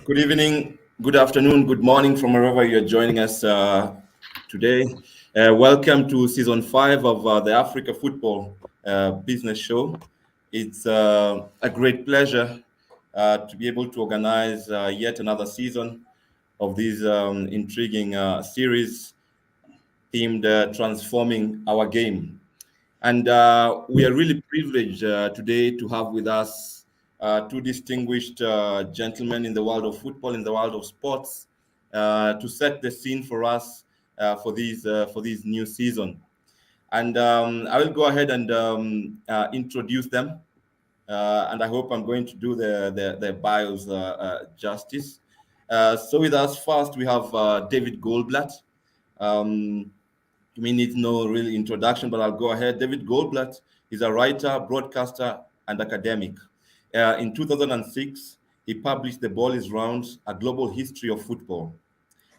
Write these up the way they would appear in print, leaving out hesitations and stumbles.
Good evening, good afternoon, good morning from wherever you're joining us today. Welcome to season 5 of the Africa Football Business Show. It's a great pleasure to be able to organize yet another season of this intriguing series themed Transforming Our Game. And we are really privileged today to have with us two distinguished gentlemen in the world of football, in the world of sports, to set the scene for us for this new season. And I will go ahead and introduce them. And I hope I'm going to do their bios justice. So with us first, we have David Goldblatt. You may need no real introduction, but I'll go ahead. David Goldblatt is a writer, broadcaster, and academic. In 2006, he published The Ball is Round, A Global History of Football.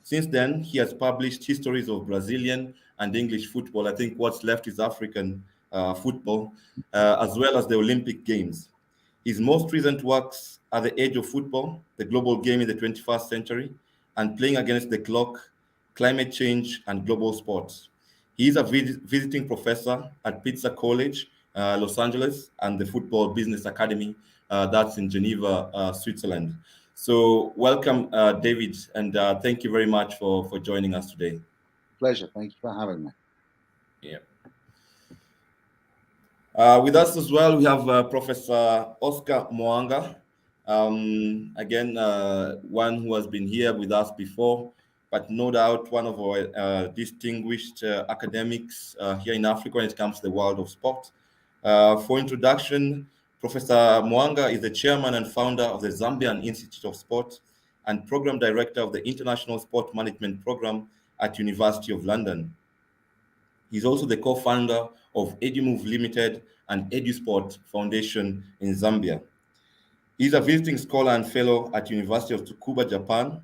Since then, he has published histories of Brazilian and English football. I think what's left is African football, as well as the Olympic Games. His most recent works are The Age of Football, The Global Game in the 21st Century, and Playing Against the Clock, Climate Change, and Global Sports. He is a visiting professor at Pitzer College, Los Angeles, and the Football Business Academy, that's in Geneva, Switzerland. So welcome, David, and thank you very much for joining us today. Pleasure. Thank you for having me. Yeah. With us as well, we have Professor Oscar Mwaanga. Again, one who has been here with us before, but no doubt one of our distinguished academics here in Africa when it comes to the world of sport. For introduction, Professor Mwaanga is the chairman and founder of the Zambian Institute of Sport and program director of the International Sport Management Program at University of London. He's also the co-founder of EduMove Limited and EduSport Foundation in Zambia. He's a visiting scholar and fellow at University of Tsukuba, Japan,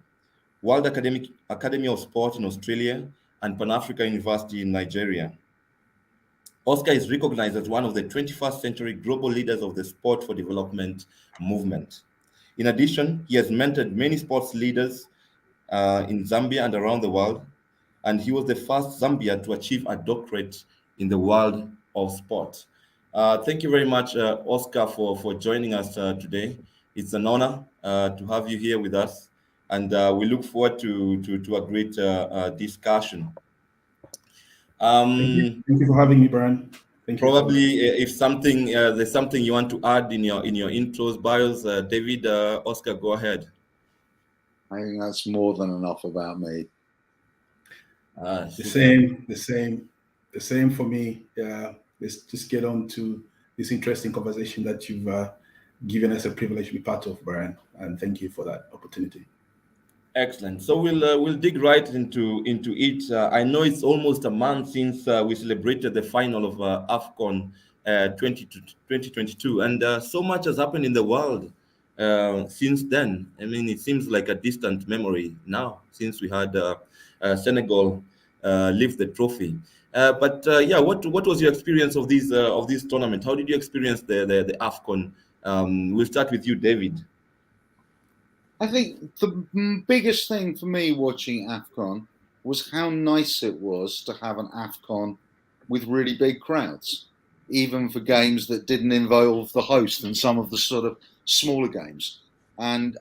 World Academy of Sport in Australia, and Pan-Africa University in Nigeria. Oscar is recognized as one of the 21st century global leaders of the Sport for Development movement. In addition, he has mentored many sports leaders in Zambia and around the world, and he was the first Zambian to achieve a doctorate in the world of sport. Thank you very much, Oscar, for joining us today. It's an honor to have you here with us, and we look forward to a great discussion. Thank you. Um, Thank you for having me, Brian. Thank you for. Probably, if something there's something you want to add in your intros, bios, David, Oscar, go ahead. I think that's more than enough about me. The Super. same for me. Let's just get on to this interesting conversation that you've given us a privilege to be part of, Brian, and thank you for that opportunity. Excellent. So we'll dig right into it. I know it's almost a month since we celebrated the final of AFCON 2022, and so much has happened in the world since then. I mean, it seems like a distant memory now since we had Senegal lift the trophy. But yeah, what was your experience of this tournament? How did you experience the AFCON? We'll start with you, David. I think the biggest thing for me watching AFCON was how nice it was to have an AFCON with really big crowds, even for games that didn't involve the host and some of the sort of smaller games. And,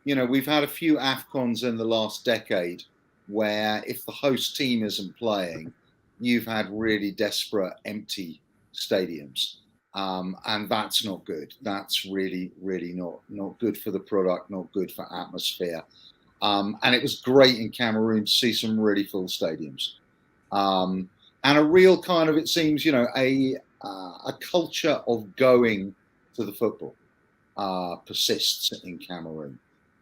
we've had a few AFCONs in the last decade where if the host team isn't playing, you've had really desperate empty stadiums. And that's not good. That's really, really not good for the product, not good for atmosphere. And it was great in Cameroon to see some really full stadiums, and a real kind of, it seems, a culture of going to the football persists in Cameroon,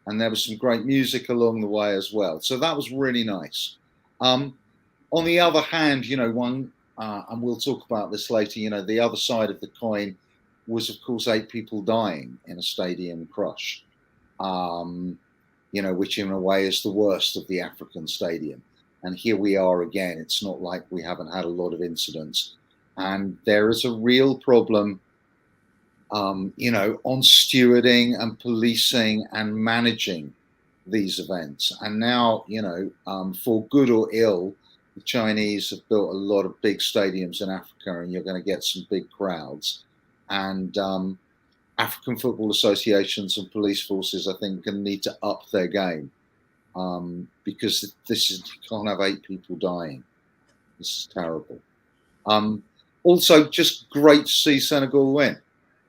and there was some great music along the way as well. So that was really nice. On the other hand, one. And we'll talk about this later, the other side of the coin was, of course, 8 people dying in a stadium crush, which in a way is the worst of the African stadium. And here we are again. It's not like we haven't had a lot of incidents. And there is a real problem, on stewarding and policing and managing these events. And now, for good or ill, the Chinese have built a lot of big stadiums in Africa, and you're going to get some big crowds. And African football associations and police forces, I think, are going to need to up their game, because you can't have 8 people dying. This is terrible. Also, just great to see Senegal win.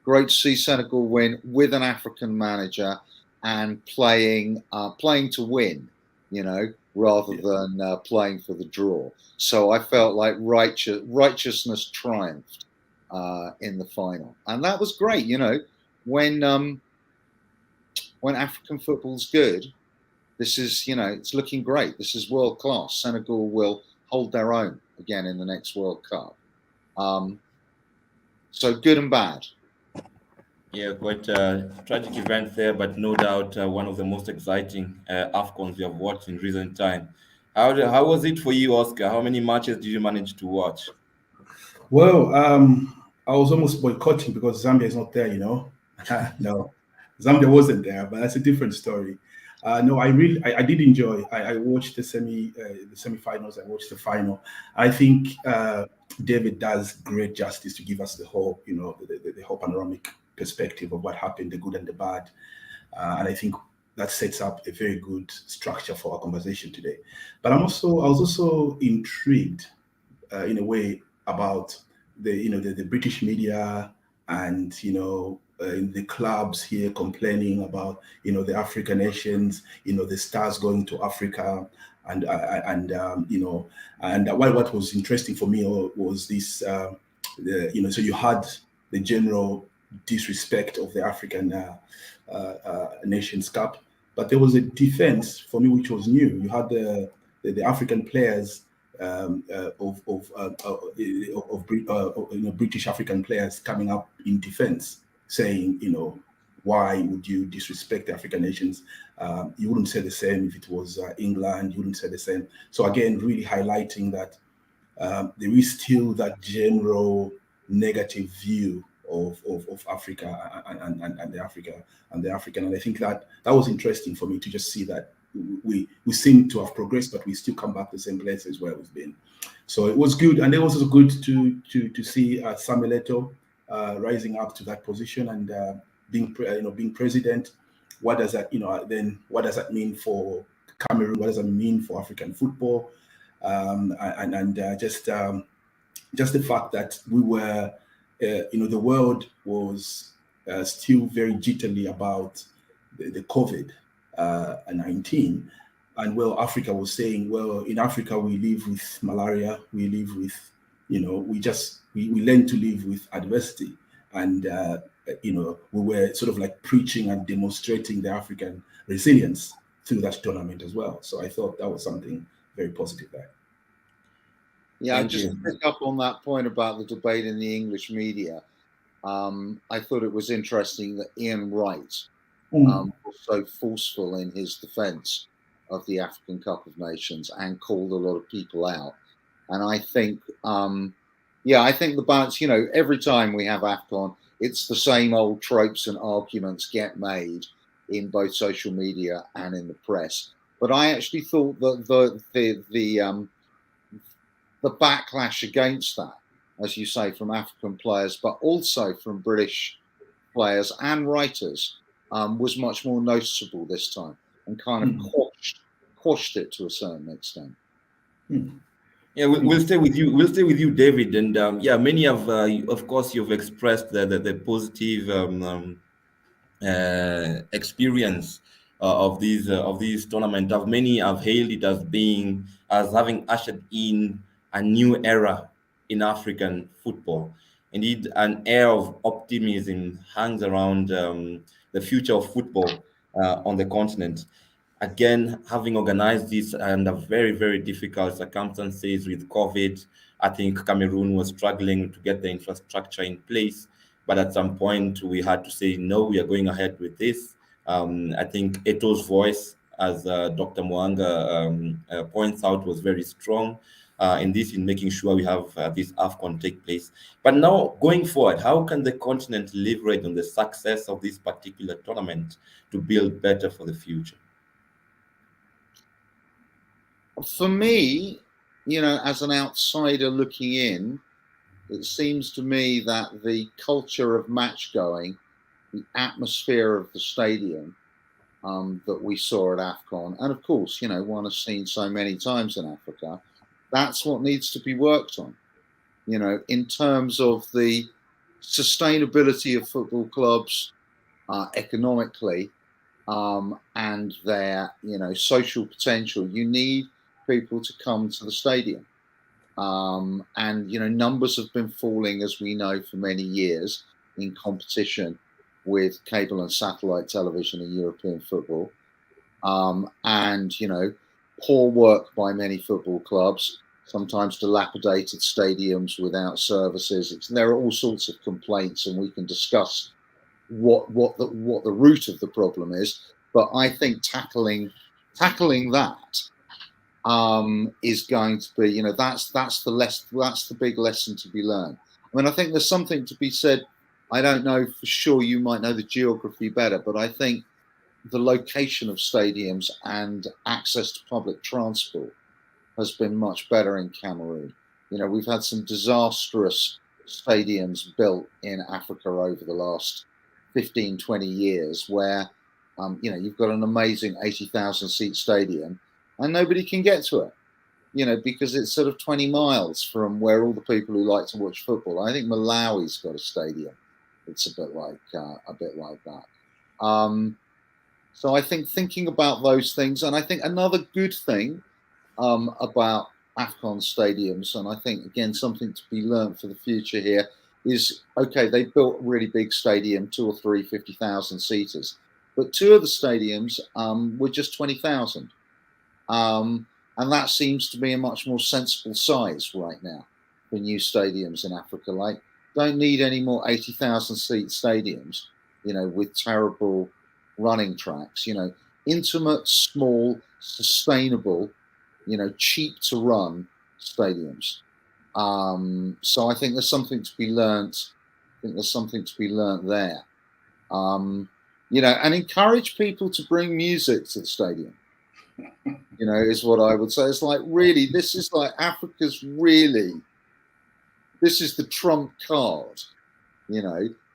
Great to see Senegal win with an African manager and playing to win, rather than playing for the draw. So I felt like righteousness triumphed in the final, and that was great. When African football's good, this is it's looking great. This is world class. Senegal will hold their own again in the next World Cup. So good and bad. Yeah, quite a tragic event there, but no doubt one of the most exciting AFCONs we have watched in recent time. How was it for you, Oscar? How many matches did you manage to watch? Well, I was almost boycotting because Zambia is not there. No, Zambia wasn't there, but that's a different story. No, I did enjoy. I watched the semi-finals. I watched the final. I think David does great justice to give us the whole, the whole panoramic perspective of what happened, the good and the bad, and I think that sets up a very good structure for our conversation today. But I was also intrigued, in a way, about the British media and the clubs here complaining about the African nations, the stars going to Africa, and what was interesting for me was this, so you had the general disrespect of the African Nations Cup, but there was a defense for me which was new. You had the African players British African players coming up in defense, saying, why would you disrespect the African nations? You wouldn't say the same if it was England. You wouldn't say the same. So again, really highlighting that there is still that general negative view of Africa and the African. And I think that was interesting for me to just see that we seem to have progressed, but we still come back to the same places where we've been. So it was good, and it was also good to see Samuel Eto'o rising up to that position and being president. What does that then what does that mean for Cameroon? What does that mean for African football? Just the fact that we were, the world was still very jittery about the COVID-19. And well, Africa was saying, well, in Africa, we live with malaria, we live with, we learn to live with adversity. And, we were sort of like preaching and demonstrating the African resilience through that tournament as well. So I thought that was something very positive there. Yeah, I just pick up on that point about the debate in the English media. I thought it was interesting that Ian Wright was so forceful in his defence of the African Cup of Nations and called a lot of people out. And I think, I think the balance, every time we have AFCON, it's the same old tropes and arguments get made in both social media and in the press. But I actually thought that the backlash against that, as you say, from African players, but also from British players and writers, was much more noticeable this time, and kind of quashed it to a certain extent. Yeah, we'll stay with you. We'll stay with you, David. And many of course, you've expressed the positive experience of these tournaments. Many have hailed it as having ushered in a new era in African football. Indeed, an air of optimism hangs around the future of football on the continent. Again, having organized this under very, very difficult circumstances with COVID, I think Cameroon was struggling to get the infrastructure in place. But at some point, we had to say, no, we are going ahead with this. I think Eto's voice, as Dr. Mwaanga points out, was very strong in making sure we have this AFCON take place. But now, going forward, how can the continent leverage on the success of this particular tournament to build better for the future? For me, as an outsider looking in, it seems to me that the culture of match going, the atmosphere of the stadium that we saw at AFCON, and of course, one has seen so many times in Africa, that's what needs to be worked on. In terms of the sustainability of football clubs economically and their, social potential, you need people to come to the stadium. Numbers have been falling, as we know, for many years in competition with cable and satellite television in European football. Poor work by many football clubs, sometimes dilapidated stadiums without services. There are all sorts of complaints, and we can discuss what the root of the problem is. But I think tackling that is going to be, that's the big lesson to be learned. I mean, I think there's something to be said. I don't know for sure, you might know the geography better, but I think the location of stadiums and access to public transport has been much better in Cameroon. We've had some disastrous stadiums built in Africa over the last 15, 20 years where, you've got an amazing 80,000 seat stadium and nobody can get to it, because it's sort of 20 miles from where all the people who like to watch football. I think Malawi's got a stadium. It's a bit like that. So I think thinking about those things, and I think another good thing about AFCON stadiums, and I think, again, something to be learned for the future here is, okay, they built a really big stadium, 2 or 3 50,000 seaters, but 2 of the stadiums were just 20,000. And that seems to be a much more sensible size right now for new stadiums in Africa. Like, don't need any more 80,000 seat stadiums, with terrible running tracks, intimate, small, sustainable, cheap to run stadiums. So I think there's something to be learnt. There. And encourage people to bring music to the stadium. is what I would say. It's like, really, this is like Africa's really, this is the trump card,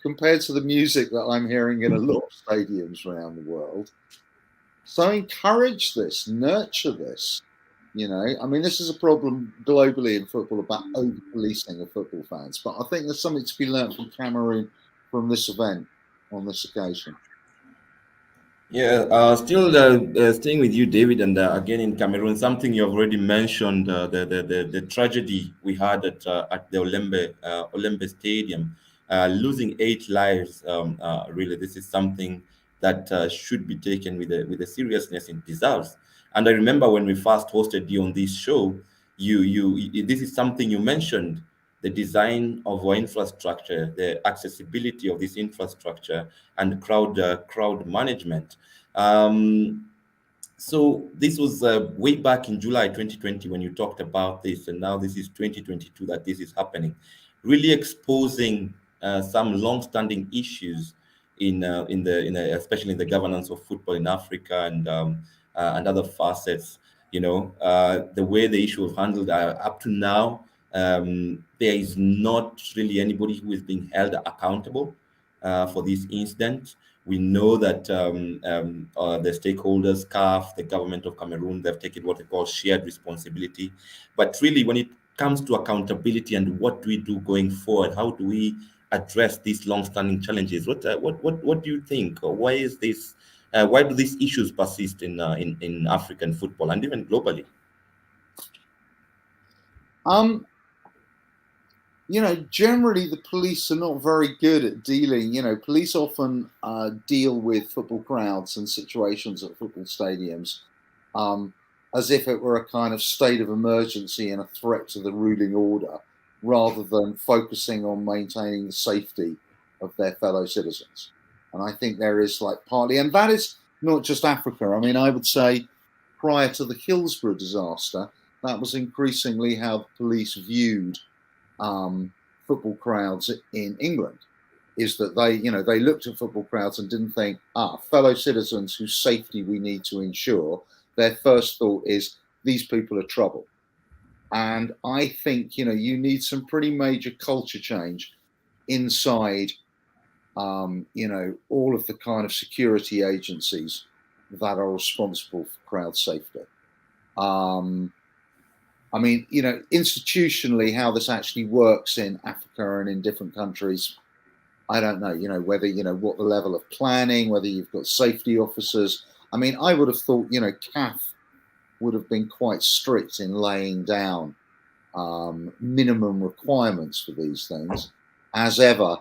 compared to the music that I'm hearing in a lot of stadiums around the world. So encourage this, nurture this. I mean, this is a problem globally in football about over-policing of football fans. But I think there's something to be learned from Cameroon from this event on this occasion. Yeah, still staying with you, David, and again in Cameroon, something you've already mentioned, the tragedy we had at the Olembe Stadium, losing 8 lives. Really, this is something that should be taken with the seriousness it deserves. And I remember when we first hosted you on this show, this is something you mentioned, the design of our infrastructure, the accessibility of this infrastructure, and crowd management. Um, so this was way back in July 2020 when you talked about this, and now this is 2022 that this is happening, really exposing some long-standing issues especially in the governance of football in Africa and other facets. The way the issue was handled up to now, there is not really anybody who is being held accountable for this incident. We know that the stakeholders, CAF, the government of Cameroon, they've taken what they call shared responsibility. But really, when it comes to accountability and what do we do going forward, how do we address these long-standing challenges? What do you think? Or why is this? Why do these issues persist in African football and even globally? Generally the police are not very good at dealing. Police often deal with football crowds and situations at football stadiums as if it were a kind of state of emergency and a threat to the ruling order, rather than focusing on maintaining the safety of their fellow citizens. And I think there is partly, and that is not just Africa. I mean, I would say prior to the Hillsborough disaster, that was increasingly how the police viewed football crowds in England, is that they looked at football crowds and didn't think, fellow citizens whose safety we need to ensure. Their first thought is, these people are trouble. And I think, you need some pretty major culture change inside, all of the kind of security agencies that are responsible for crowd safety. I mean, institutionally, how this actually works in Africa and in different countries, I don't know, whether, what the level of planning, whether you've got safety officers. I mean, I would have thought, CAF would have been quite strict in laying down minimum requirements for these things. As ever,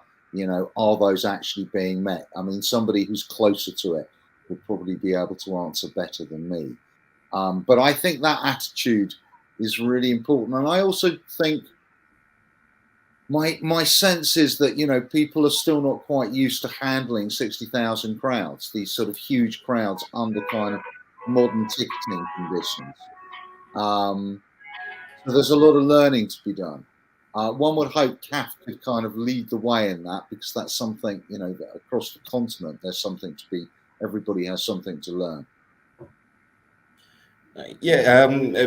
are those actually being met? I mean, somebody who's closer to it would probably be able to answer better than me. But I think that attitude is really important. And I also think my sense is that, people are still not quite used to handling 60,000 crowds, these sort of huge crowds under kind of modern ticketing conditions. So there's a lot of learning to be done. One would hope CAF could kind of lead the way in that, because that's something, that across the continent, there's something to be, everybody has something to learn.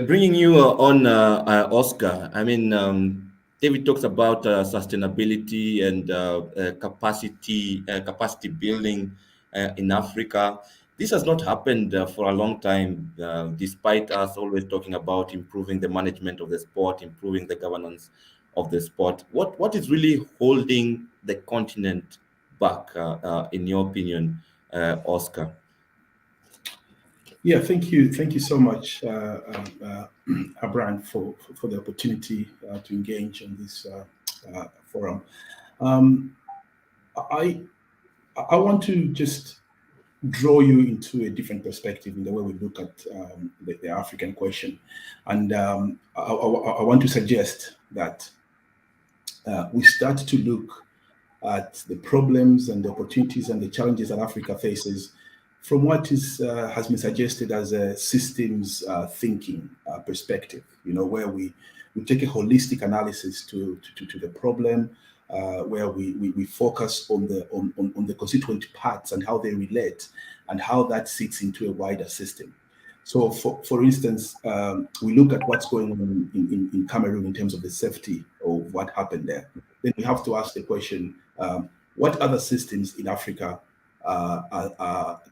Bringing you on, Oscar. I mean, David talks about sustainability and capacity building in Africa. This has not happened for a long time, despite us always talking about improving the management of the sport, improving the governance of the sport. What is really holding the continent back, in your opinion, Oscar? Yeah, thank you so much, Abraham, for the opportunity to engage on this forum. I want to just draw you into a different perspective in the way we look at the African question, and I want to suggest that we start to look at the problems and the opportunities and the challenges that Africa faces from what has been suggested as a systems thinking perspective, where we take a holistic analysis to the problem, where we focus on the constituent parts and how they relate and how that sits into a wider system. So, for instance, we look at what's going on in Cameroon in terms of the safety of what happened there. Then we have to ask the question, what other systems in Africa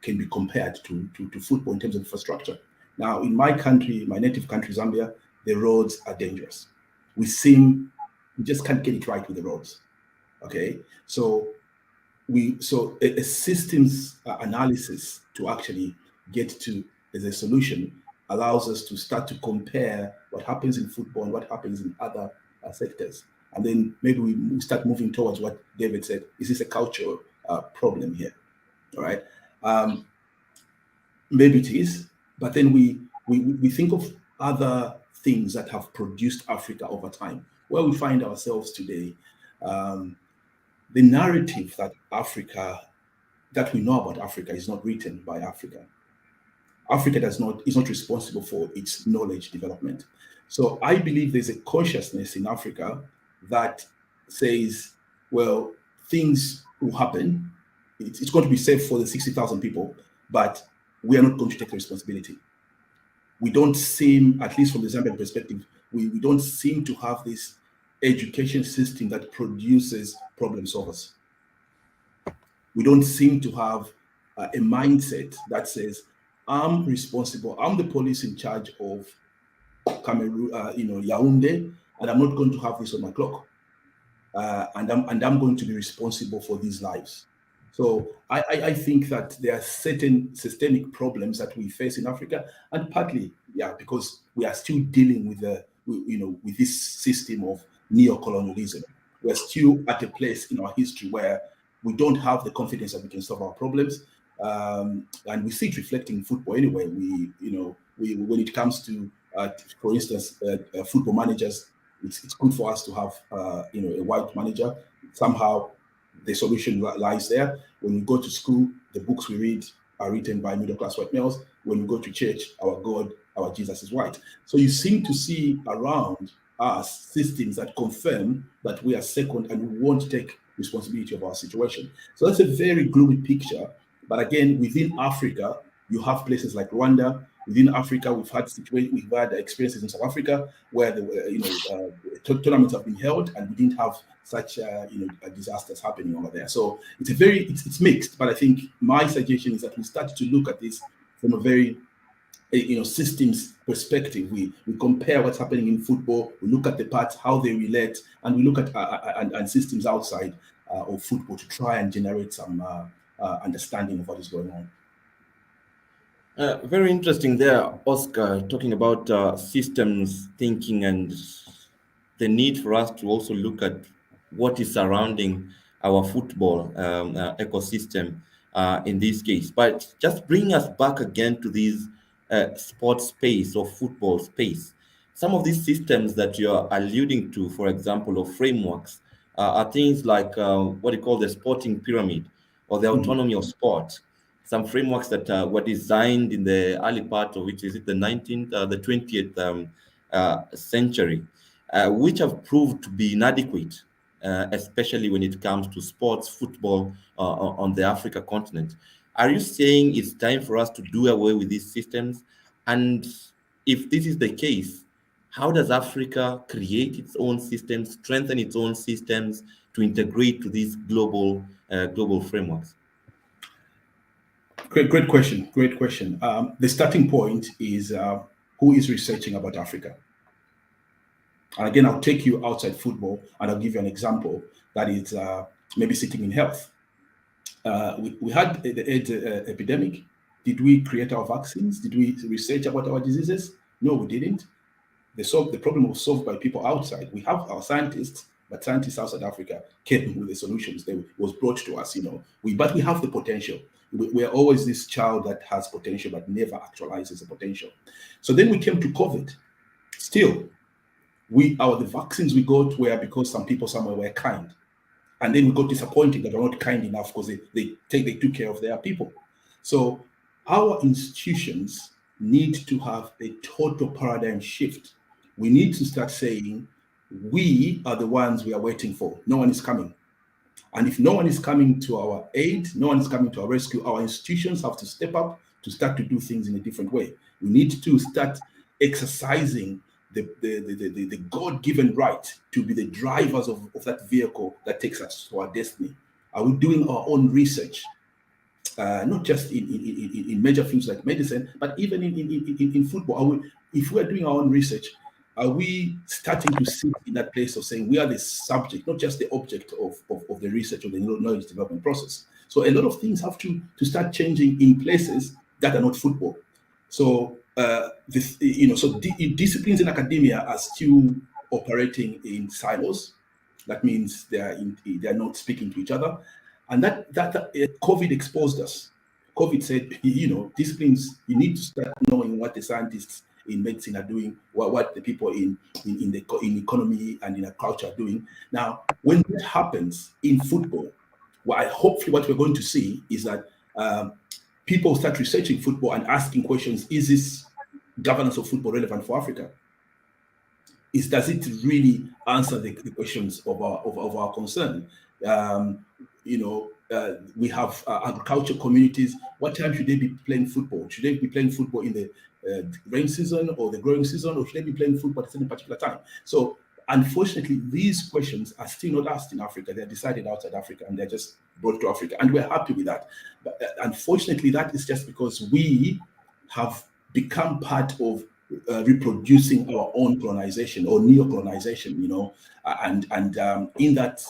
can be compared to football in terms of infrastructure? Now, in my country, my native country, Zambia, the roads are dangerous. We just can't get it right with the roads. Okay, so a systems analysis to actually get to as a solution allows us to start to compare what happens in football and what happens in other sectors, and then maybe we start moving towards what David said. Is this a cultural problem here? All right, maybe it is, but then we think of other things that have produced Africa over time. Where we find ourselves today, the narrative that we know about Africa is not written by Africa. Africa is not responsible for its knowledge development. So I believe there's a consciousness in Africa that says, well, things will happen. It's going to be safe for the 60,000 people, but we are not going to take the responsibility. We don't seem, at least from the Zambian perspective, we don't seem to have this education system that produces problem solvers. We don't seem to have a mindset that says, I'm responsible, I'm the police in charge of Cameroon, Yaoundé, and I'm not going to have this on my clock. And I'm going to be responsible for these lives. So I think that there are certain systemic problems that we face in Africa, and partly, because we are still dealing with with this system of neo-colonialism. We're still at a place in our history where we don't have the confidence that we can solve our problems, and we see it reflecting in football anyway. When it comes to, for instance, football managers, it's good for us to have a white manager. Somehow the solution lies there. When we go to school, the books we read are written by middle-class white males. When we go to church, our God, our Jesus is white. So you seem to see around us systems that confirm that we are second and we won't take responsibility of our situation. So that's a very gloomy picture. But again, within Africa, you have places like Rwanda. Within Africa, we've had experiences in South Africa where tournaments have been held and we didn't have such disasters happening over there. So it's mixed. But I think my suggestion is that we start to look at this from a very systems perspective. We compare what's happening in football. We look at the parts, how they relate, and we look at and systems outside of football to try and generate some understanding of what is going on. Very interesting there, Oscar, talking about systems thinking and the need for us to also look at what is surrounding our football ecosystem in this case. But just bring us back again to this sports space or football space. Some of these systems that you're alluding to, for example, or frameworks, are things like what you call the sporting pyramid or the autonomy of sport. Some frameworks that were designed in the early part of which is it the 19th, the 20th century, which have proved to be inadequate, especially when it comes to sports, football on the Africa continent. Are you saying it's time for us to do away with these systems? And if this is the case, how does Africa create its own systems, strengthen its own systems to integrate to these global frameworks? Great question. The starting point is who is researching about Africa? And again, I'll take you outside football and I'll give you an example that is maybe sitting in health. We had the AIDS epidemic. Did we create our vaccines? Did we research about our diseases? No, we didn't. The problem was solved by people outside. We have our scientists, but scientists outside Africa came with the solutions. They was brought to us, but we have the potential. We are always this child that has potential but never actualizes the potential. So then we came to COVID. Still, the vaccines we got were because some people somewhere were kind. And then we got disappointed that we're not kind enough because they took care of their people. So our institutions need to have a total paradigm shift. We need to start saying, we are the ones we are waiting for. No one is coming. And if no one is coming to our aid, no one is coming to our rescue, our institutions have to step up to start to do things in a different way. We need to start exercising the God-given right to be the drivers of that vehicle that takes us to our destiny. Are we doing our own research? Not just in major fields like medicine, but even in football. If we are doing our own research, are we starting to sit in that place of saying we are the subject, not just the object of the research or the knowledge development process? So a lot of things have to start changing in places that are not football. So disciplines in academia are still operating in silos. That means they are not speaking to each other, and that COVID exposed us. COVID said, disciplines, you need to start knowing what the scientists in medicine are doing, what the people in economy and in culture are doing. Now, when that happens in football, hopefully what we're going to see is that people start researching football and asking questions: is this governance of football relevant for Africa? Does it really answer the questions of our concern? We have agriculture communities. What time should they be playing football? Should they be playing football in the rain season or the growing season, or should they be playing football at a particular time? So, unfortunately, these questions are still not asked in Africa. They're decided outside Africa, and they're just brought to Africa, and we're happy with that. But unfortunately, that is just because we have become part of reproducing our own colonization or neo-colonization, and in that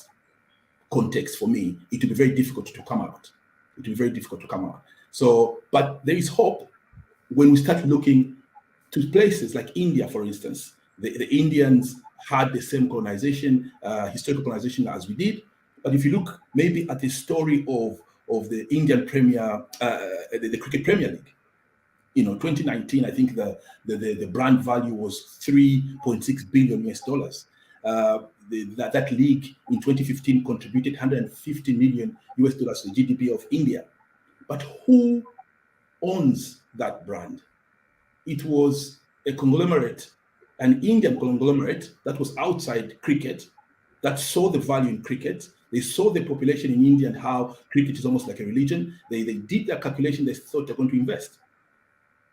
context, for me, it will be very difficult to come out. It will be very difficult to come out. So, but there is hope when we start looking to places like India, for instance. The Indians had the same colonization, historical colonization as we did. But if you look maybe at the story of the Indian Premier, the Cricket Premier League, 2019, I think the brand value was 3.6 billion US dollars. That league in 2015 contributed 150 million US dollars to the GDP of India. But who owns that brand? It was a conglomerate, an Indian conglomerate that was outside cricket, that saw the value in cricket. They saw the population in India and how cricket is almost like a religion. They did their calculation. They thought they're going to invest.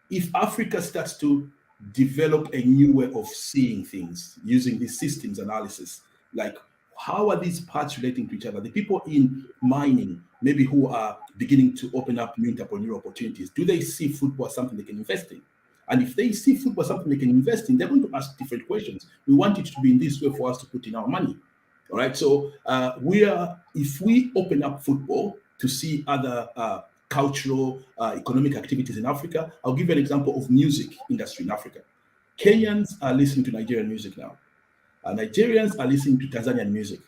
If Africa starts to develop a new way of seeing things using these systems analysis, like how are these parts relating to each other? The people in mining, maybe who are beginning to open up new entrepreneurial opportunities, do they see football as something they can invest in? And if they see football as something they can invest in, they're going to ask different questions. We want it to be in this way for us to put in our money. All right. So if we open up football to see other cultural, economic activities in Africa. I'll give you an example of music industry in Africa. Kenyans are listening to Nigerian music now. Nigerians are listening to Tanzanian music.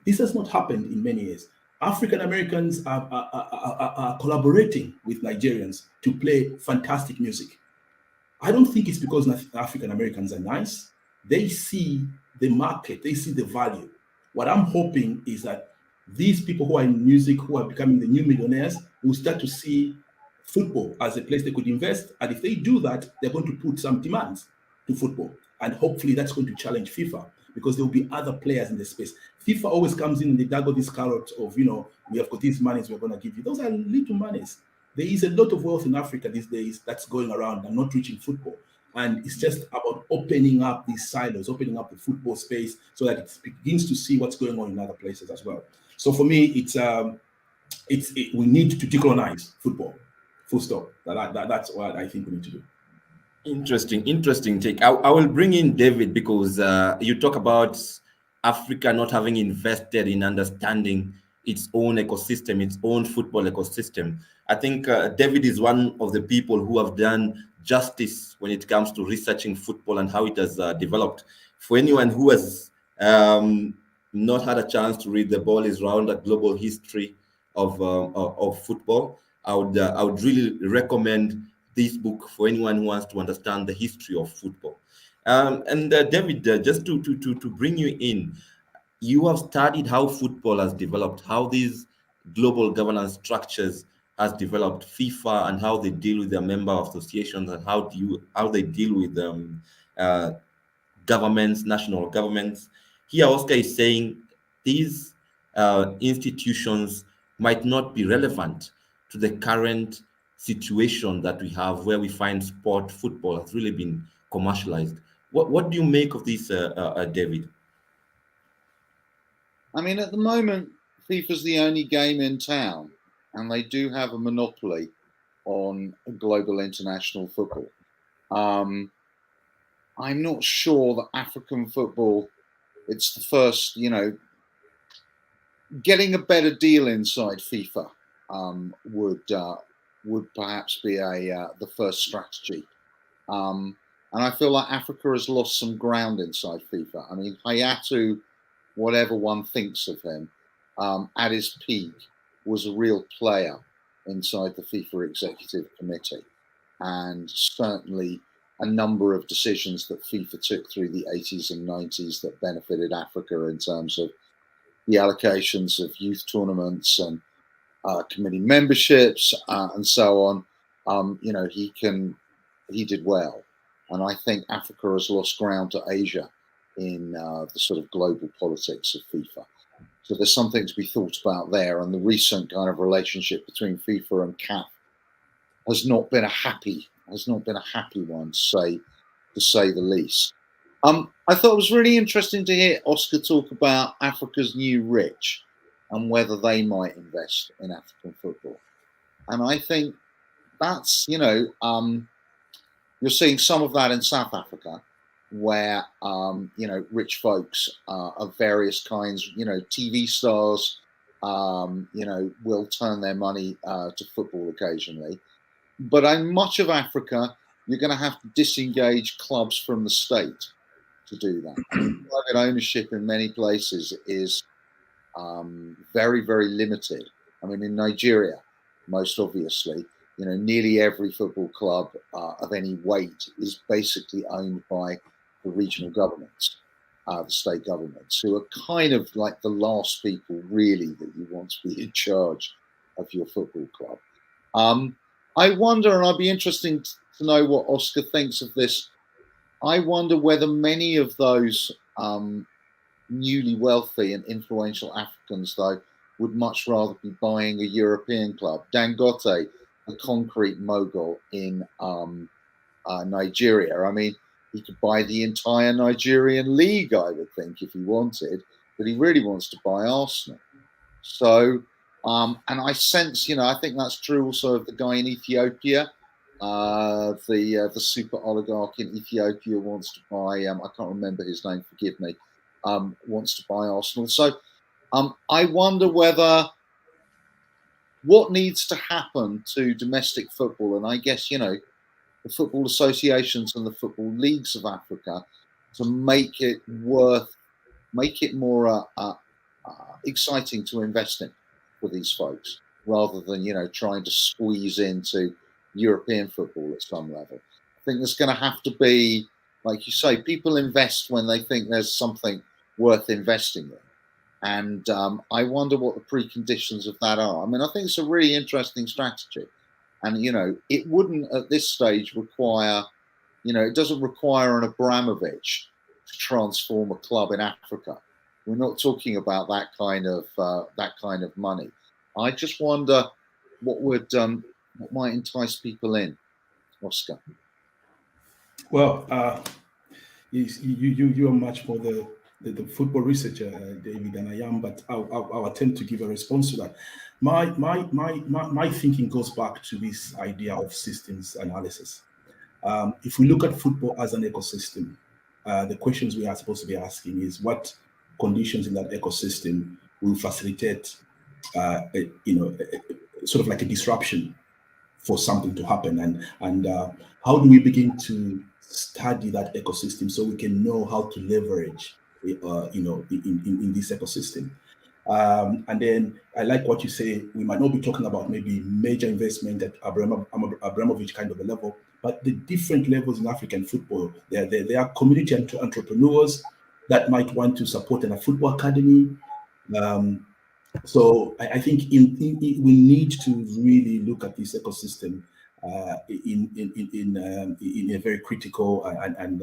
This has not happened in many years. African Americans are collaborating with Nigerians to play fantastic music. I don't think it's because African Americans are nice. They see the market, they see the value. What I'm hoping is that these people who are in music, who are becoming the new millionaires, will start to see football as a place they could invest. And if they do that, they're going to put some demands to football. And hopefully that's going to challenge FIFA, because there will be other players in the space. FIFA always comes in and they daggle this carrot of, we have got these monies we're going to give you. Those are little monies. There is a lot of wealth in Africa these days that's going around and not reaching football. And it's just about opening up these silos, opening up the football space so that it begins to see what's going on in other places as well. So for me, we need to decolonize football. Full stop. That's what I think we need to do. Interesting take. I will bring in David, because you talk about Africa not having invested in understanding its own ecosystem, its own football ecosystem. I think David is one of the people who have done justice when it comes to researching football and how it has developed. For anyone who has not had a chance to read The Ball is Round, a global history of football, I would really recommend this book for anyone who wants to understand the history of football. And David, just to bring you in, you have studied how football has developed, how these global governance structures has developed, FIFA, and how they deal with their member associations, and how they deal with governments, national governments. Here, Oscar is saying these institutions might not be relevant to the current situation that we have where we find sport football has really been commercialized. What do you make of this, David? I mean, at the moment, FIFA's the only game in town, and they do have a monopoly on global international football. I'm not sure that African football, it's the first, getting a better deal inside FIFA would perhaps be the first strategy. And I feel like Africa has lost some ground inside FIFA. I mean, Hayatu, whatever one thinks of him, at his peak was a real player inside the FIFA Executive Committee. And certainly a number of decisions that FIFA took through the 80s and 90s that benefited Africa in terms of the allocations of youth tournaments and committee memberships and so on. He did well. And I think Africa has lost ground to Asia in the sort of global politics of FIFA. So there's something to be thought about there. And the recent kind of relationship between FIFA and CAF has not been a happy one, to say the least. I thought it was really interesting to hear Oscar talk about Africa's new rich and whether they might invest in African football. And I think that's, you're seeing some of that in South Africa, where, rich folks of various kinds, TV stars, will turn their money to football occasionally. But in much of Africa, you're going to have to disengage clubs from the state to do that. Private ownership in many places is very, very limited. I mean, in Nigeria, most obviously, nearly every football club of any weight is basically owned by the regional governments, the state governments, who are kind of like the last people really that you want to be in charge of your football club. I wonder, and I'd be interested to know what Oscar thinks of this. I wonder whether many of those newly wealthy and influential Africans, though, would much rather be buying a European club. Dangote, the concrete mogul in Nigeria. I mean, he could buy the entire Nigerian league, I would think, if he wanted, but he really wants to buy Arsenal. So, and I sense, I think that's true also of the guy in Ethiopia. The super oligarch in Ethiopia wants to buy, I can't remember his name, forgive me, wants to buy Arsenal. So I wonder what needs to happen to domestic football, and I guess, the football associations and the football leagues of Africa, to make it more exciting to invest in for these folks, rather than, trying to squeeze into European football at some level. I think there's going to have to be, like you say, people invest when they think there's something worth investing in. And I wonder what the preconditions of that are. I mean, I think it's a really interesting strategy. And, it wouldn't at this stage require, it doesn't require an Abramovich to transform a club in Africa. We're not talking about that kind of money. I just wonder what might entice people in, Oscar. Well, you are much more the football researcher, David, than I am, but I'll attempt to give a response to that. My thinking goes back to this idea of systems analysis. If we look at football as an ecosystem, the questions we are supposed to be asking is what conditions in that ecosystem will facilitate, sort of like a disruption for something to happen, and how do we begin to study that ecosystem so we can know how to leverage, in this ecosystem. And then I like what you say. We might not be talking about maybe major investment at Abramovich kind of a level, but the different levels in African football. There are community entrepreneurs that might want to support a football academy. So I think we need to really look at this ecosystem in a very critical and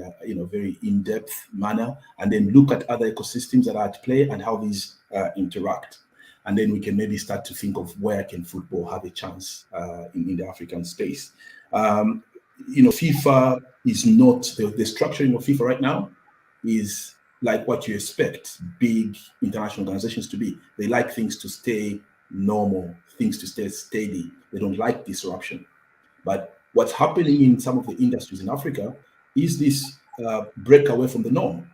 very in-depth manner, and then look at other ecosystems that are at play and how these interact. and then we can maybe start to think of where can football have a chance in the African space. FIFA is not the structuring of FIFA right now is like what you expect big international organizations to be. They like things to stay normal, things to stay steady. They don't like disruption. But what's happening in some of the industries in Africa is this break away from the norm.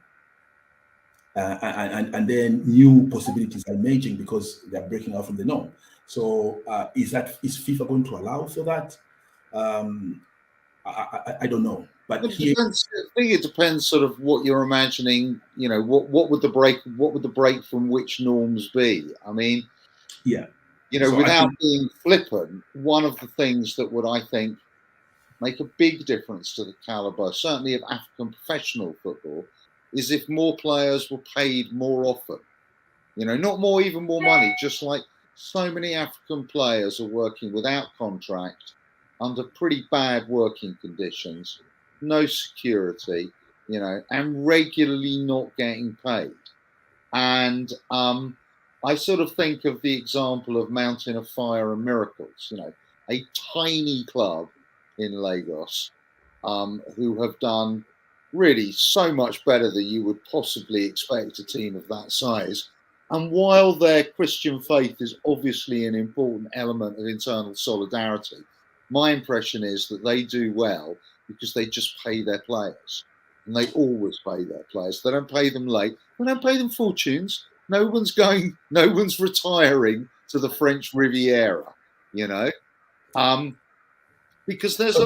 And then new possibilities are emerging because they're breaking out from the norm. So is FIFA going to allow for that? I don't know. But I think it depends sort of what you're imagining. What would the break from which norms be? I mean, yeah. So without being flippant, one of the things that would, I think, make a big difference to the caliber, certainly of African professional football, is if more players were paid more often. Not even more money, just like so many African players are working without contract, under pretty bad working conditions, no security, and regularly not getting paid. And I sort of think of the example of Mountain of Fire and Miracles, a tiny club in Lagos who have done really so much better than you would possibly expect a team of that size. And while their Christian faith is obviously an important element of internal solidarity, my impression is that they do well because they just pay their players. And they always pay their players. They don't pay them late. They don't pay them fortunes. No one's retiring to the French Riviera, because there's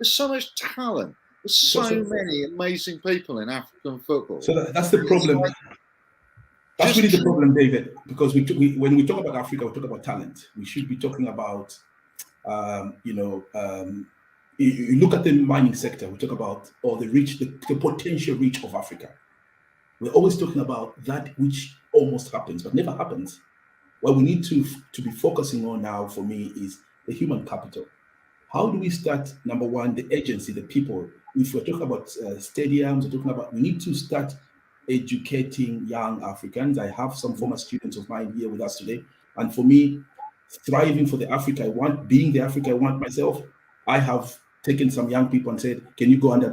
so much talent. There's so many amazing people in African football. So that's the problem. That's really the problem, David, because when we talk about Africa, we talk about talent. We should be talking about, you look at the mining sector, we talk about the potential reach of Africa. We're always talking about that which almost happens, but never happens. What we need to be focusing on now, for me, is the human capital. How do we start, number one, the agency, the people? If we're talking about stadiums, we need to start educating young Africans. I have some former students of mine here with us today. And for me, striving for the Africa I want, being the Africa I want myself, I have taken some young people and said, can you go under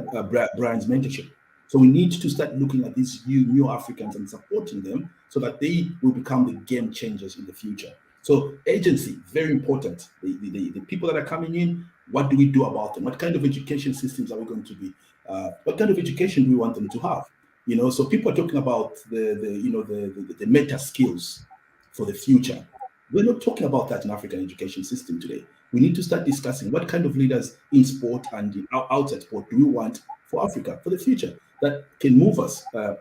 Brian's mentorship? So we need to start looking at these new Africans and supporting them so that they will become the game changers in the future. So agency, very important. The people that are coming in, what do we do about them? What kind of education systems are we going to be? What kind of education do we want them to have? So people are talking about the meta skills for the future. We're not talking about that in African education system today. We need to start discussing what kind of leaders in sport and outside sport do we want for Africa for the future that can move us a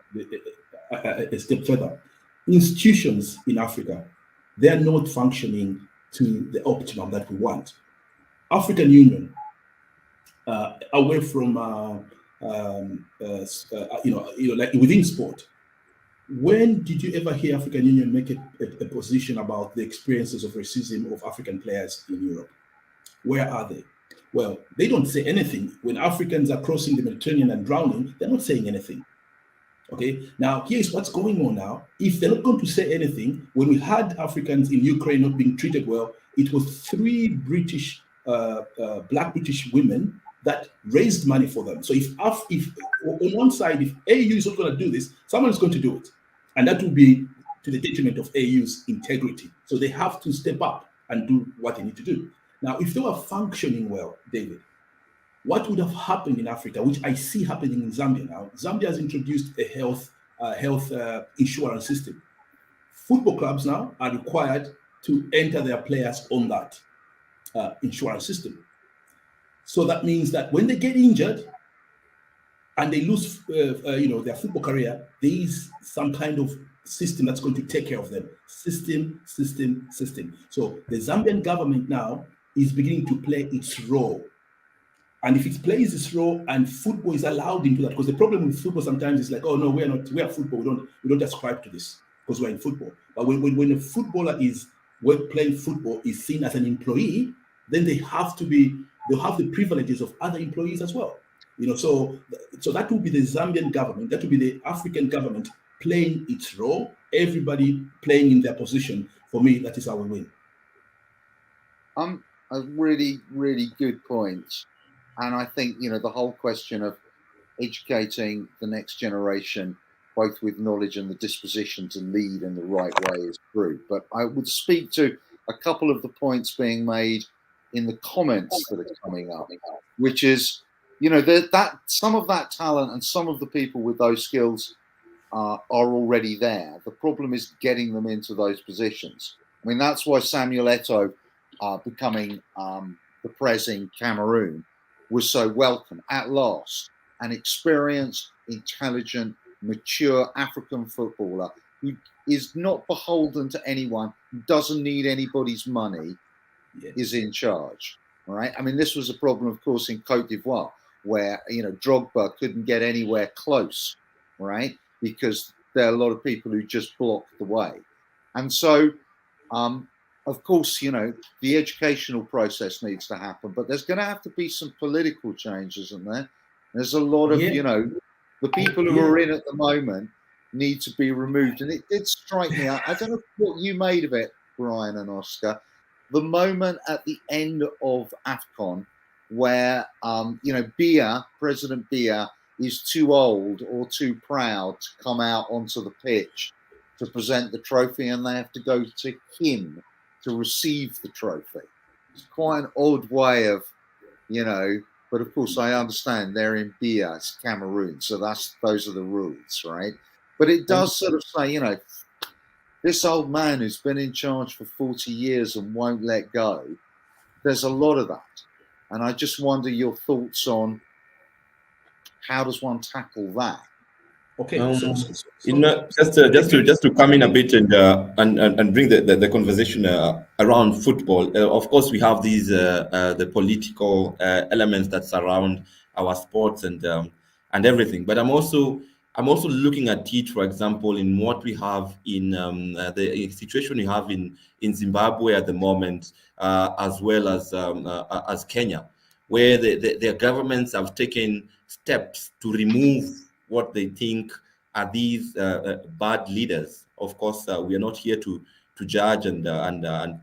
step further. Institutions in Africa, they are not functioning to the optimum that we want. African Union, away from like within sport. When did you ever hear African Union make a position about the experiences of racism of African players in Europe? Where are they? Well, they don't say anything. When Africans are crossing the Mediterranean and drowning, they're not saying anything. Okay, now here's what's going on now. If they're not going to say anything, when we had Africans in Ukraine not being treated well, it was 3 black British women that raised money for them. So if on one side, if AU is not going to do this, someone is going to do it. And that will be to the detriment of AU's integrity. So they have to step up and do what they need to do. Now, if they were functioning well, David, what would have happened in Africa, which I see happening in Zambia now? Zambia has introduced a health insurance system. Football clubs now are required to enter their players on that insurance system. So that means that when they get injured and they lose, their football career, there is some kind of system that's going to take care of them. System. So the Zambian government now is beginning to play its role. And if it plays its role and football is allowed into that, because the problem with football sometimes is like, oh no, we are football. We don't ascribe to this because we're in football. But when a footballer is playing football is seen as an employee, then they'll have the privileges of other employees as well. So that will be the Zambian government, that will be the African government playing its role, everybody playing in their position For me, that is how we win. A really, really good point. And I think, the whole question of educating the next generation, both with knowledge and the disposition to lead in the right way, is true. But I would speak to a couple of the points being made in the comments that are coming up, which is, that some of that talent and some of the people with those skills are already there. The problem is getting them into those positions. I mean, that's why Samuel Eto'o becoming the Prez in Cameroon was so welcome. At last, an experienced, intelligent, mature African footballer who is not beholden to anyone, doesn't need anybody's money, is in charge. All right. I mean, this was a problem, of course, in Cote d'Ivoire, where Drogba couldn't get anywhere close, right? Because there are a lot of people who just blocked the way. And so, of course, the educational process needs to happen, but there's going to have to be some political change, isn't there? There's a lot of, the people who are in at the moment need to be removed. And it did strike me, I don't know what you made of it, Brian and Oscar, the moment at the end of AFCON where, Biya, President Biya, is too old or too proud to come out onto the pitch to present the trophy, and they have to go to him to receive the trophy. It's quite an odd way of, but of course I understand they're in Biya, it's Cameroon, so those are the rules, right? But it does sort of say, this old man who's been in charge for 40 years and won't let go, there's a lot of that. And I just wonder your thoughts on how does one tackle that? Okay, just to come in a bit and bring the conversation around football. Of course, we have these the political elements that surround our sports and everything. But I'm also looking at it, for example, in what we have in the situation we have in Zimbabwe at the moment, as well as Kenya, where their governments have taken steps to remove what they think are these bad leaders. Of course, we are not here to judge and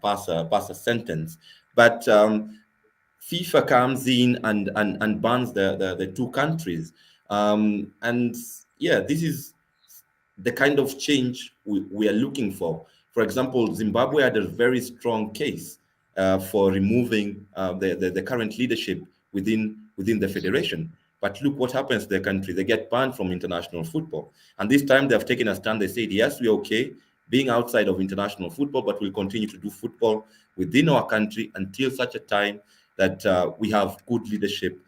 pass a sentence, but FIFA comes in and bans the two countries, and yeah, this is the kind of change we are looking for. For example, Zimbabwe had a very strong case for removing the current leadership within the federation. But look what happens to their country. They get banned from international football. And this time they have taken a stand. They said, yes, we're okay being outside of international football, but we'll continue to do football within our country until such a time that we have good leadership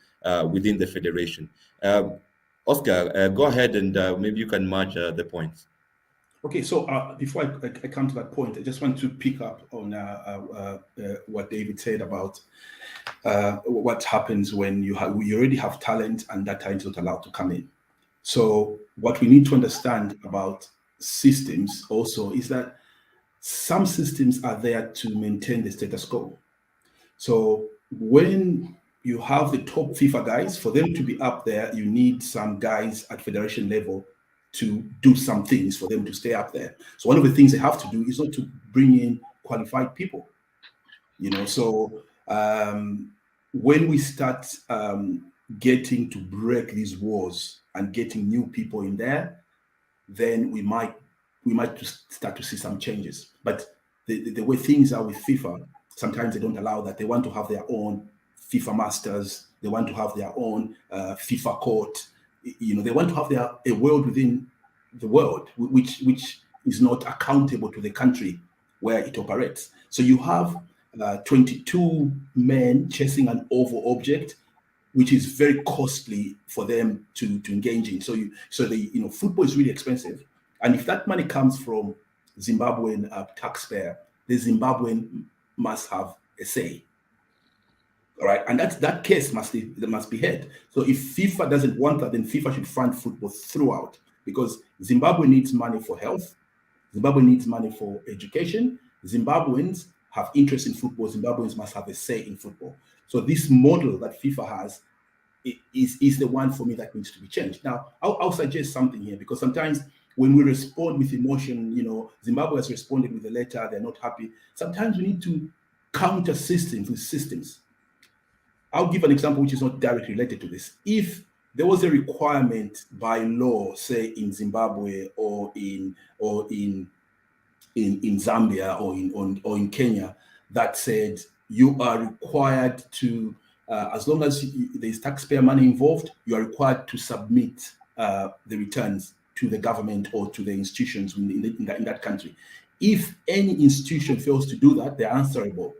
within the federation. Oscar, go ahead and maybe you can merge the points. Okay, so before I come to that point, I just want to pick up on what David said about what happens when you already have talent and that talent is not allowed to come in. So what we need to understand about systems also is that some systems are there to maintain the status quo. So when you have the top FIFA guys, for them to be up there, you need some guys at federation level to do some things for them to stay up there. So one of the things they have to do is not to bring in qualified people. So when we start getting to break these walls and getting new people in there, then we might just start to see some changes. But the way things are with FIFA, sometimes they don't allow that. They want to have their own FIFA masters. They want to have their own FIFA court. They want to have a world within the world, which is not accountable to the country where it operates. So you have 22 men chasing an oval object, which is very costly for them to engage in. So football is really expensive, and if that money comes from Zimbabwean taxpayer, the Zimbabwean must have a say. All right, and that case must be heard. So if FIFA doesn't want that, then FIFA should fund football throughout, because Zimbabwe needs money for health, Zimbabwe needs money for education. Zimbabweans have interest in football. Zimbabweans must have a say in football. So this model that FIFA has is the one for me that needs to be changed. Now, I'll suggest something here, because sometimes when we respond with emotion, Zimbabwe has responded with a letter, they're not happy. Sometimes we need to counter systems with systems. I'll give an example which is not directly related to this. If there was a requirement by law, say in Zimbabwe or in Zambia or in Kenya, that said you are required to, as long as there's taxpayer money involved, you are required to submit the returns to the government or to the institutions in that country. If any institution fails to do that, they're answerable.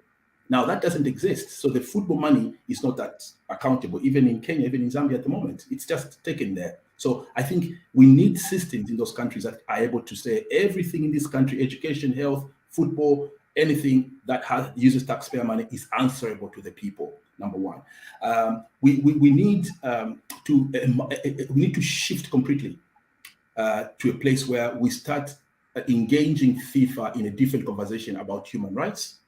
Now that doesn't exist. So the football money is not that accountable, even in Kenya, even in Zambia at the moment. It's just taken there. So I think we need systems in those countries that are able to say everything in this country, education, health, football, anything that uses taxpayer money is answerable to the people. Number one, we need to shift completely to a place where we start engaging FIFA in a different conversation about human rights.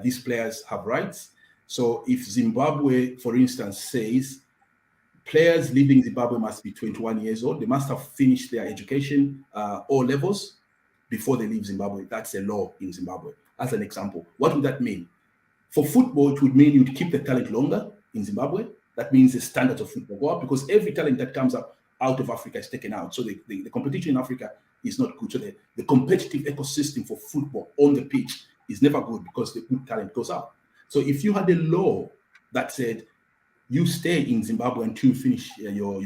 These players have rights. So if Zimbabwe, for instance, says players leaving Zimbabwe must be 21 years old, they must have finished their education, all levels, before they leave Zimbabwe. That's a law in Zimbabwe. As an example, what would that mean? For football, it would mean you'd keep the talent longer in Zimbabwe. That means the standards of football go up because every talent that comes up out of Africa is taken out. So the competition in Africa is not good. So the competitive ecosystem for football on the pitch is never good because the good talent goes up. So if you had a law that said you stay in Zimbabwe until you finish your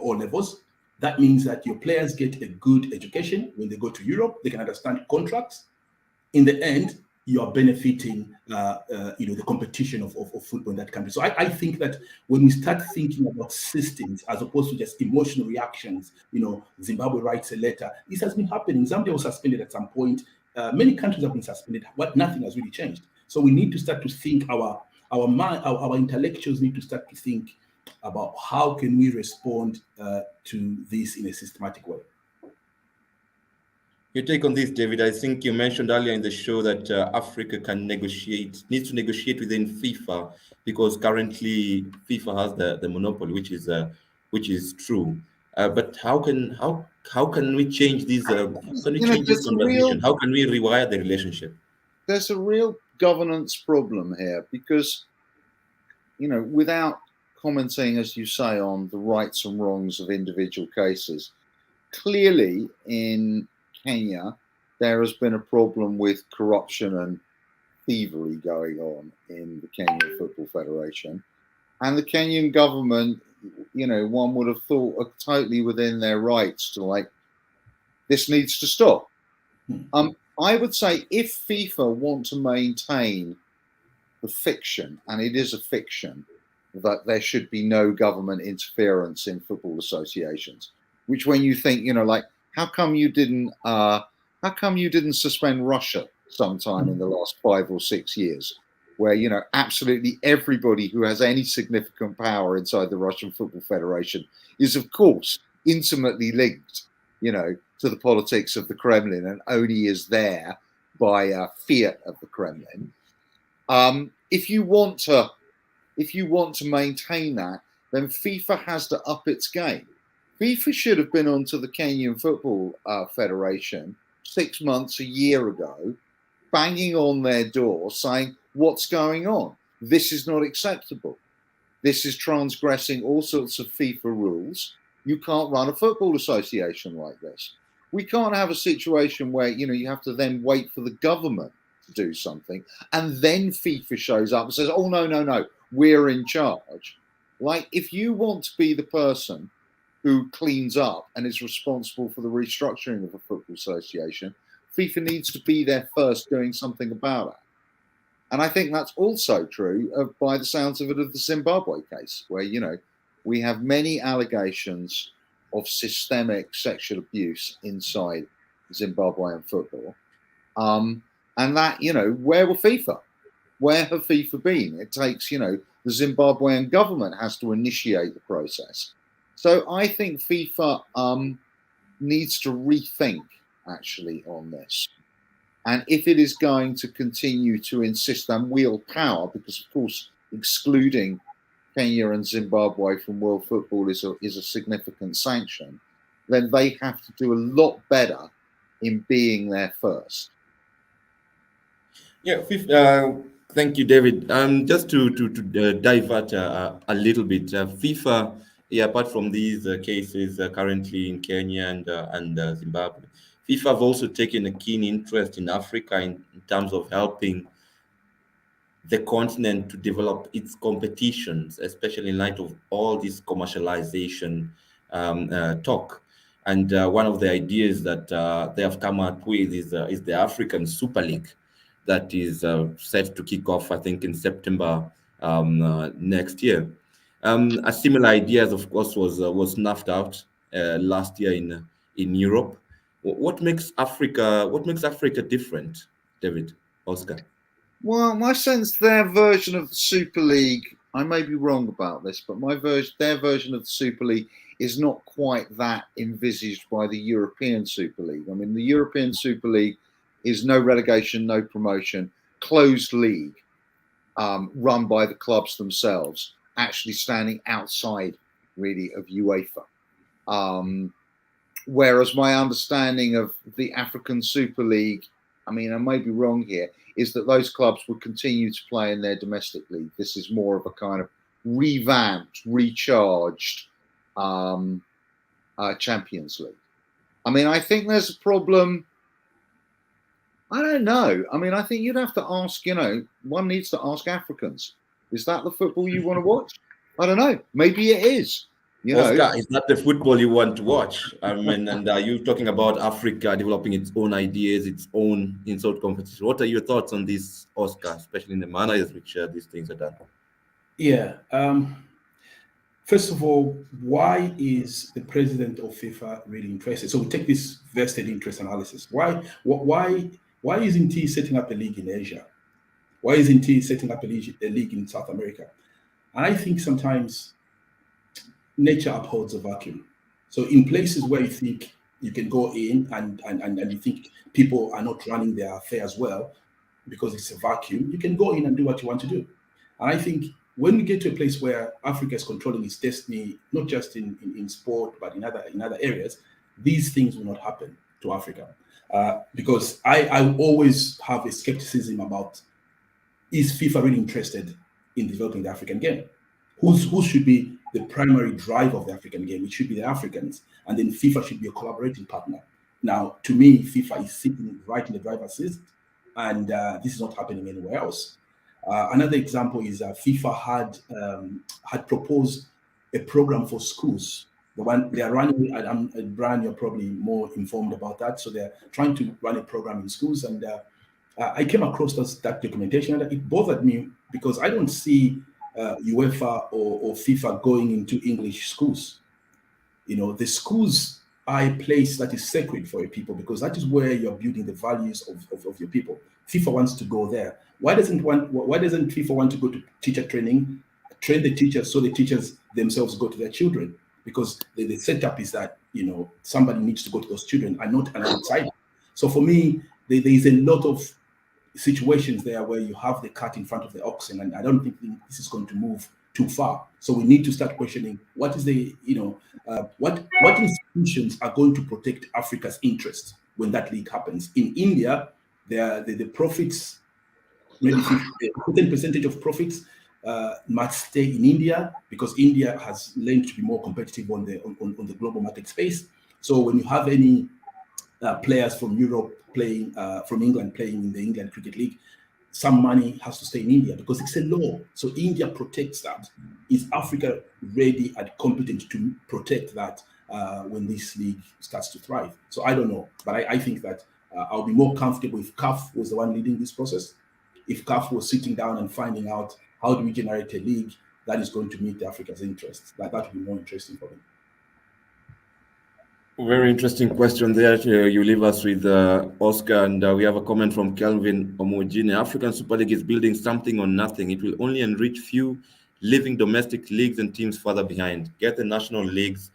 O levels, that means that your players get a good education. When they go to Europe, they can understand contracts. In the end, you are benefiting the competition of football in that country. So I think that when we start thinking about systems as opposed to just emotional reactions, Zimbabwe writes a letter. This has been happening. Zambia was suspended at some point. Many countries have been suspended, but nothing has really changed. So we need to start to think, our intellectuals need to start to think about how can we respond to this in a systematic way. Your take on this, David? I think you mentioned earlier in the show that Africa needs to negotiate within FIFA because currently FIFA has the monopoly, which is true. But how can we change these? How can we change this conversation? How can we rewire the relationship? There's a real governance problem here because, without commenting, as you say, on the rights and wrongs of individual cases, clearly in Kenya, there has been a problem with corruption and thievery going on in the Kenyan Football Federation. And the Kenyan government, one would have thought are totally within their rights to this needs to stop. I would say if FIFA want to maintain the fiction, and it is a fiction, that there should be no government interference in football associations, which when you think, how come you didn't suspend Russia sometime in the last 5 or 6 years, where absolutely everybody who has any significant power inside the Russian Football Federation is of course intimately linked, to the politics of the Kremlin and only is there by fiat of the Kremlin. If you want to maintain that, then FIFA has to up its game. FIFA should have been onto the Kenyan Football Federation 6 months, a year ago, banging on their door saying, what's going on? This is not acceptable. This is transgressing all sorts of FIFA rules. You can't run a football association like this. We can't have a situation where, you have to then wait for the government to do something and then FIFA shows up and says, oh, no, we're in charge. If you want to be the person who cleans up and is responsible for the restructuring of the football association, FIFA needs to be there first doing something about it. And I think that's also true by the sounds of it of the Zimbabwe case, where, we have many allegations of systemic sexual abuse inside Zimbabwean football. And that, where were FIFA? Where have FIFA been? It takes, the Zimbabwean government has to initiate the process. So I think FIFA needs to rethink actually on this. And if it is going to continue to insist and wield power, because of course excluding Kenya and Zimbabwe from world football is a significant sanction, then they have to do a lot better in being there first. Yeah, thank you, David. Just to divert a little bit, FIFA, yeah, apart from these cases currently in Kenya and Zimbabwe, FIFA have also taken a keen interest in Africa in terms of helping the continent to develop its competitions, especially in light of all this commercialization talk. And one of the ideas that they have come up with is the African Super League that is set to kick off, I think, in September next year. A similar idea, of course, was snuffed out last year in Europe. What makes Africa different, David, Oscar? Well, my sense their version of the Super League, I may be wrong about this, but their version of the Super League is not quite that envisaged by the European Super League. I mean, the European Super League is no relegation, no promotion, closed league, run by the clubs themselves, actually standing outside really of UEFA. Whereas my understanding of the African Super League, I mean, I may be wrong here, is that those clubs would continue to play in their domestic league. This is more of a kind of revamped, recharged Champions League. I mean, I think there's a problem. I don't know. I mean, I think you'd have to ask, one needs to ask Africans, is that the football you want to watch? I don't know. Maybe it is. Oscar, is that the football you want to watch? I mean, and are you talking about Africa developing its own ideas, its own insult competition? What are your thoughts on this, Oscar, especially in the manner in which these things are done? Yeah. First of all, why is the president of FIFA really interested? So we take this vested interest analysis. Why isn't he setting up a league in Asia? Why isn't he setting up a league in South America? And I think sometimes nature upholds a vacuum. So in places where you think you can go in and you think people are not running their affairs well because it's a vacuum, you can go in and do what you want to do. And I think when we get to a place where Africa is controlling its destiny, not just in sport, but in other areas, these things will not happen to Africa. Because I always have a skepticism about, is FIFA really interested in developing the African game? Who should be the primary driver of the African game? It should be the Africans, and then FIFA should be a collaborating partner. Now, to me, FIFA is sitting right in the driver's seat, and this is not happening anywhere else. Another example is FIFA had proposed a program for schools. The one they are running, Brian, you're probably more informed about that. So they're trying to run a program in schools, and I came across that documentation, and it bothered me because I don't see UEFA or FIFA going into English schools. The schools are a place that is sacred for your people because that is where you're building the values of your people. FIFA wants to go there. Why doesn't FIFA want to go to teacher training, train the teachers so the teachers themselves go to their children? Because the setup is that somebody needs to go to those children and not an outsider. So for me, there is a lot of situations there where you have the cat in front of the oxen, and I don't think this is going to move too far. So we need to start questioning what is what institutions are going to protect Africa's interest when that league happens. In India, the profits, maybe a certain percentage of profits must stay in India because India has learned to be more competitive on the global market space. So when you have any players from Europe playing, from England playing in the England Cricket League, some money has to stay in India because it's a law. So India protects that. Is Africa ready and competent to protect that when this league starts to thrive? So I don't know, but I think that I'll be more comfortable if CAF was the one leading this process. If CAF was sitting down and finding out how do we generate a league that is going to meet Africa's interests, that would be more interesting for me. Very interesting question there. You leave us with Oscar, and we have a comment from Kelvin Omojine. African Super League is building something on nothing. It will only enrich few, leaving domestic leagues and teams further behind. Get the national leagues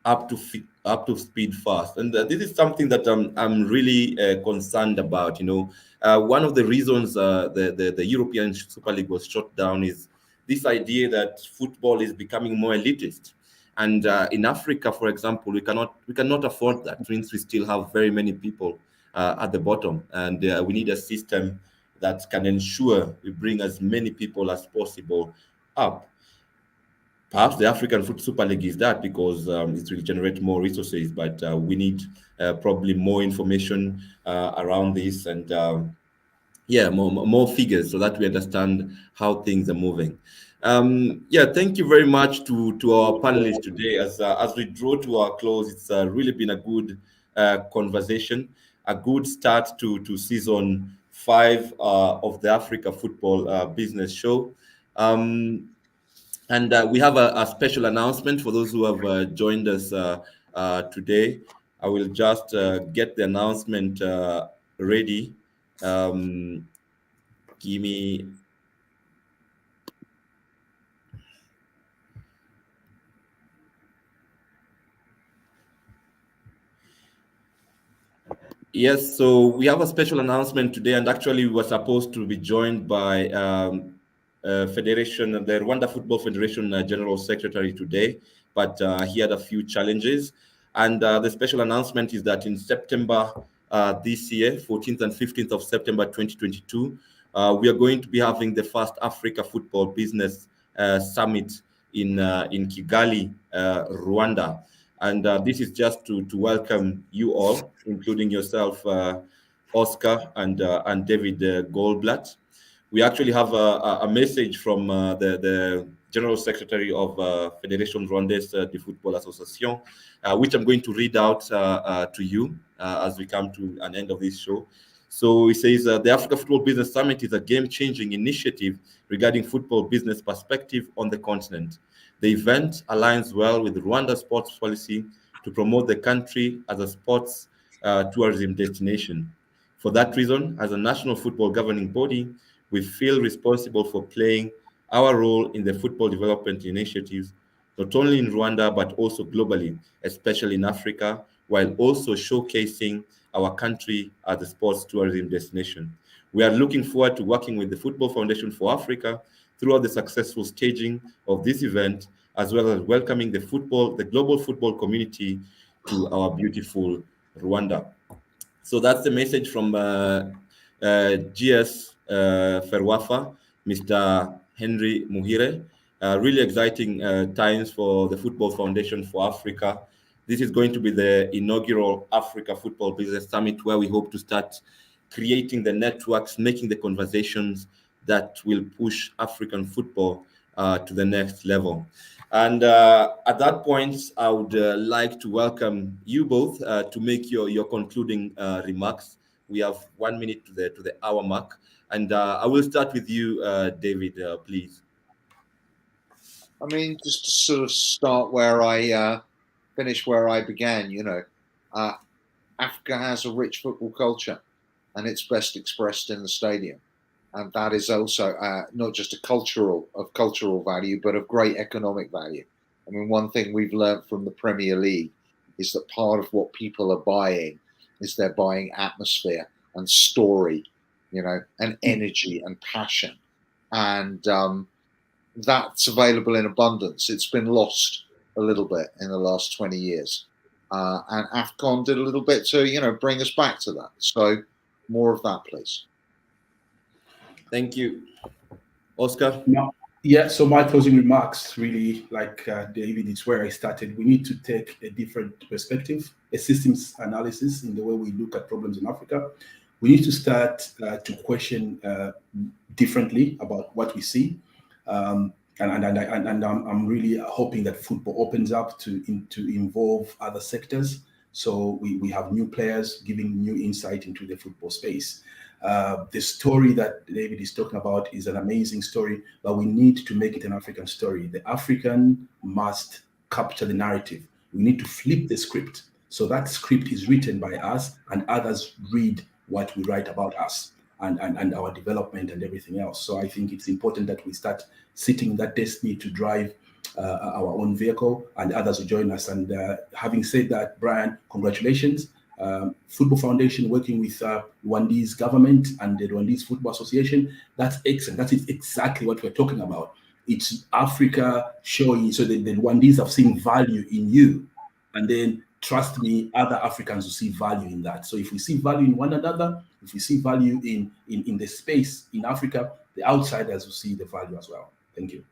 up to speed fast, and this is something that I'm really concerned about. One of the reasons the European Super League was shut down is this idea that football is becoming more elitist. And in Africa, for example, we cannot afford that, since we still have very many people at the bottom, and we need a system that can ensure we bring as many people as possible up. Perhaps the African Foot Super League is that, because it will generate more resources, but we need probably more information around this, and yeah, more figures, so that we understand how things are moving. Yeah, thank you very much to our panelists today. As we draw to our close, it's really been a good conversation, a good start to season 5 of the Africa Football Business Show. And we have a special announcement for those who have joined us today. I will just get the announcement ready. Give me. Yes, so we have a special announcement today, and actually we were supposed to be joined by Federation, the Rwanda Football Federation General Secretary today, but he had a few challenges. And the special announcement is that in September this year, 14th and 15th of September 2022, we are going to be having the first Africa Football Business Summit in Kigali, Rwanda. And this is just to welcome you all, including yourself, Oscar and David Goldblatt. We actually have a message from the General Secretary of Fédération Rwandaise de Football Association, which I'm going to read out to you as we come to an end of this show. So he says, the Africa Football Business Summit is a game-changing initiative regarding football business perspective on the continent. The event aligns well with Rwanda's sports policy to promote the country as a sports tourism destination. For that reason, as a national football governing body, we feel responsible for playing our role in the football development initiatives, not only in Rwanda, but also globally, especially in Africa, while also showcasing our country as a sports tourism destination. We are looking forward to working with the Football Foundation for Africa throughout the successful staging of this event, as well as welcoming the global football community to our beautiful Rwanda. So that's the message from GS Ferwafa, Mr. Henry Muhire. Really exciting times for the Football Foundation for Africa. This is going to be the inaugural Africa Football Business Summit, where we hope to start creating the networks, making the conversations that will push African football to the next level. And at that point, I would like to welcome you both to make your concluding remarks. We have 1 minute to the hour mark, and I will start with you, David, please. I mean, just to sort of start where I finish where I began. Africa has a rich football culture, and it's best expressed in the stadium. And that is also not just of cultural value, but of great economic value. I mean, one thing we've learned from the Premier League is that part of what people are buying is they're buying atmosphere and story, and energy and passion. And that's available in abundance. It's been lost a little bit in the last 20 years. And AFCON did a little bit to, bring us back to that. So more of that, please. Thank you. Oscar? Yeah, so my closing remarks, really, like David, it's where I started. We need to take a different perspective, a systems analysis in the way we look at problems in Africa. We need to start to question differently about what we see. And I'm really hoping that football opens up to involve other sectors. So we have new players giving new insight into the football space. The story that David is talking about is an amazing story, but we need to make it an African story. The African must capture the narrative. We need to flip the script. So that script is written by us, and others read what we write about us and our development and everything else. So I think it's important that we start sitting that destiny to drive our own vehicle, and others will join us. And having said that, Brian, congratulations. Football Foundation working with Rwandese government and the Rwandese Football Association. That's excellent. That is exactly what we're talking about. it's Africa showing so that the Rwandese have seen value in you, and then trust me, other Africans will see value in that. So if we see value in one another, if we see value in the space in Africa, the outsiders will see the value as well. Thank you.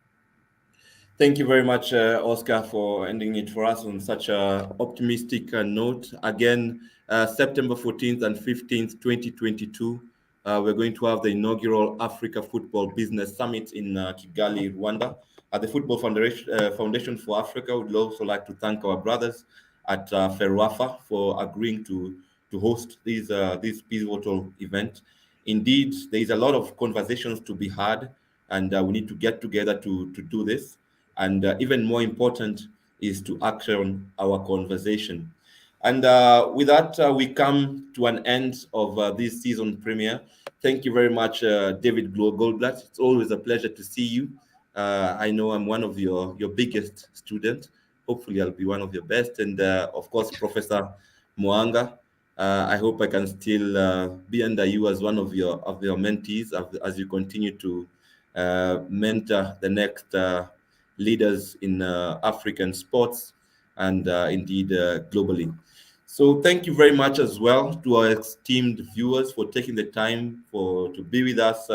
Thank you very much, Oscar, for ending it for us on such a optimistic note. Again, September 14th and 15th, 2022, we're going to have the inaugural Africa Football Business Summit in Kigali, Rwanda. At the Football Foundation for Africa, we would also like to thank our brothers at Ferwafa for agreeing to host this pivotal event. Indeed, there is a lot of conversations to be had, and we need to get together to do this. And even more important is to action our conversation. And with that, we come to an end of this season premiere. Thank you very much, David Goldblatt. It's always a pleasure to see you. I know I'm one of your biggest students. Hopefully, I'll be one of your best. And of course, Professor Mwaanga. I hope I can still be under you as one of your mentees as you continue to mentor the next leaders in African sports and indeed globally. So thank you very much as well to our esteemed viewers for taking the time to be with us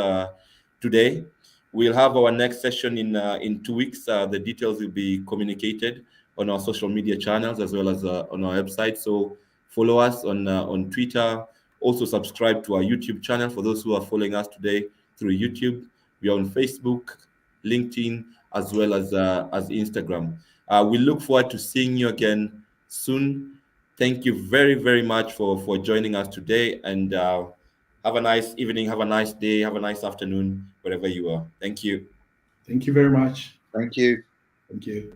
today. We'll have our next session in 2 weeks. The details will be communicated on our social media channels as well as on our website. So follow us on Twitter. Also subscribe to our YouTube channel for those who are following us today through YouTube. We are on Facebook, LinkedIn, as well as Instagram. We look forward to seeing you again soon. Thank you very, very much for joining us today, and have a nice evening, have a nice day, have a nice afternoon, wherever you are. Thank you. Thank you very much. Thank you. Thank you.